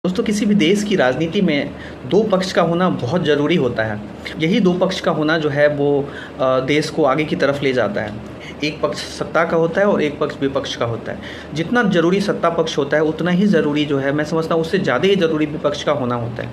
दोस्तों, किसी भी देश की राजनीति में दो पक्ष का होना बहुत ज़रूरी होता है। यही दो पक्ष का होना जो है वो देश को आगे की तरफ ले जाता है। एक पक्ष सत्ता का होता है और एक पक्ष विपक्ष का होता है। जितना ज़रूरी सत्ता पक्ष होता है उतना ही ज़रूरी जो है, मैं समझता हूँ उससे ज़्यादा ही ज़रूरी विपक्ष का होना होता है।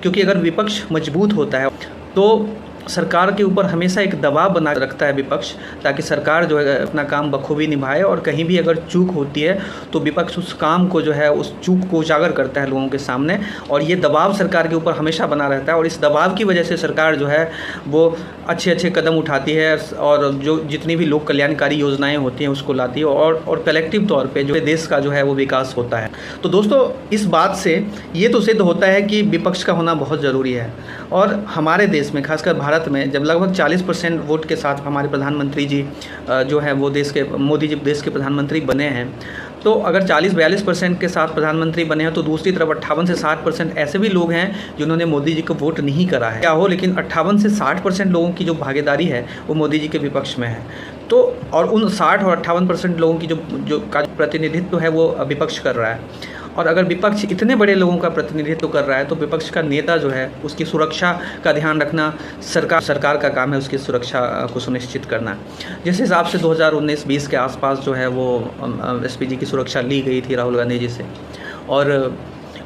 क्योंकि अगर विपक्ष मजबूत होता है तो सरकार के ऊपर हमेशा एक दबाव बना रखता है विपक्ष, ताकि सरकार जो है अपना काम बखूबी निभाए। और कहीं भी अगर चूक होती है तो विपक्ष उस काम को जो है, उस चूक को उजागर करता है लोगों के सामने। और ये दबाव सरकार के ऊपर हमेशा बना रहता है और इस दबाव की वजह से सरकार जो है वो अच्छे कदम उठाती है और जो जितनी भी लोक कल्याणकारी योजनाएं होती हैं उसको लाती है और कलेक्टिव तौर पे जो देश का जो है वो विकास होता है। तो दोस्तों, इस बात से ये तो सिद्ध होता है कि विपक्ष का होना बहुत ज़रूरी है। और हमारे देश में, खासकर भारत में, जब लगभग 40% वोट के साथ हमारे प्रधानमंत्री जी जो है वो मोदी जी देश के प्रधानमंत्री बने हैं, तो अगर 40-42% के साथ प्रधानमंत्री बने हैं तो दूसरी तरफ 58 से 60% ऐसे भी लोग हैं जिन्होंने मोदी जी को वोट नहीं करा है। क्या हो, लेकिन 58 से 60% लोगों की जो भागीदारी है वो मोदी जी के विपक्ष में है। तो और उन 60 और 58% लोगों की जो प्रतिनिधित्व है वो विपक्ष कर रहा है। और अगर विपक्ष इतने बड़े लोगों का प्रतिनिधित्व कर रहा है तो विपक्ष का नेता जो है उसकी सुरक्षा का ध्यान रखना सरकार का काम है, उसकी सुरक्षा को सुनिश्चित करना। जिस हिसाब से 2019-20 के आसपास जो है वो एसपीजी की सुरक्षा ली गई थी राहुल गांधी जी से, और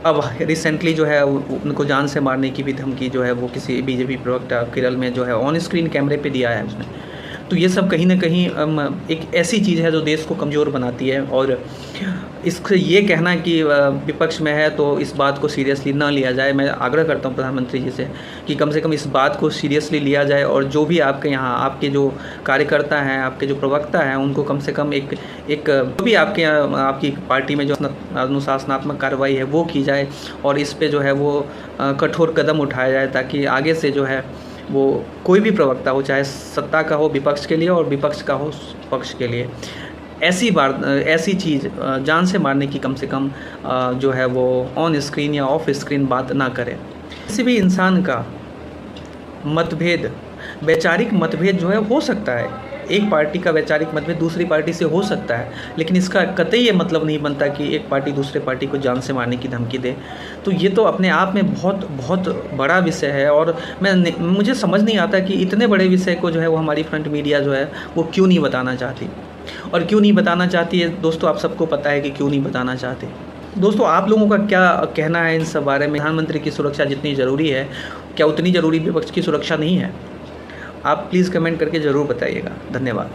अब रिसेंटली जो है उनको जान से मारने की भी धमकी जो है वो किसी बीजेपी प्रवक्ता केरल में जो है ऑन स्क्रीन कैमरे पे दिया है उसने। तो ये सब कहीं ना कहीं एक ऐसी चीज़ है जो देश को कमज़ोर बनाती है। और इससे ये कहना कि विपक्ष में है तो इस बात को सीरियसली ना लिया जाए। मैं आग्रह करता हूँ प्रधानमंत्री जी से कि कम से कम इस बात को सीरियसली लिया जाए और जो भी आपके यहाँ आपके जो कार्यकर्ता हैं, आपके जो प्रवक्ता हैं, उनको कम से कम एक जो भी आपके आपकी पार्टी में जो अनुशासनात्मक कार्रवाई है वो की जाए और इस पे जो है वो कठोर कदम उठाया जाए, ताकि आगे से जो है वो कोई भी प्रवक्ता हो, चाहे सत्ता का हो विपक्ष के लिए और विपक्ष का हो पक्ष के लिए, ऐसी चीज़ जान से मारने की कम से कम जो है वो ऑन स्क्रीन या ऑफ स्क्रीन बात ना करें। किसी भी इंसान का मतभेद, वैचारिक मतभेद जो है हो सकता है। एक पार्टी का वैचारिक मतभेद दूसरी पार्टी से हो सकता है, लेकिन इसका कतई ये मतलब नहीं बनता कि एक पार्टी दूसरे पार्टी को जान से मारने की धमकी दे। तो ये तो अपने आप में बहुत बहुत बड़ा विषय है और मुझे समझ नहीं आता कि इतने बड़े विषय को जो है वो हमारी फ्रंट मीडिया जो है वो क्यों नहीं बताना चाहती। और क्यों नहीं बताना चाहती है दोस्तों, आप सबको पता है कि क्यों नहीं बताना चाहते। दोस्तों, आप लोगों का क्या कहना है इन सब बारे में? प्रधानमंत्री की सुरक्षा जितनी ज़रूरी है, क्या उतनी ज़रूरी विपक्ष की सुरक्षा नहीं है? आप प्लीज़ कमेंट करके ज़रूर बताइएगा। धन्यवाद।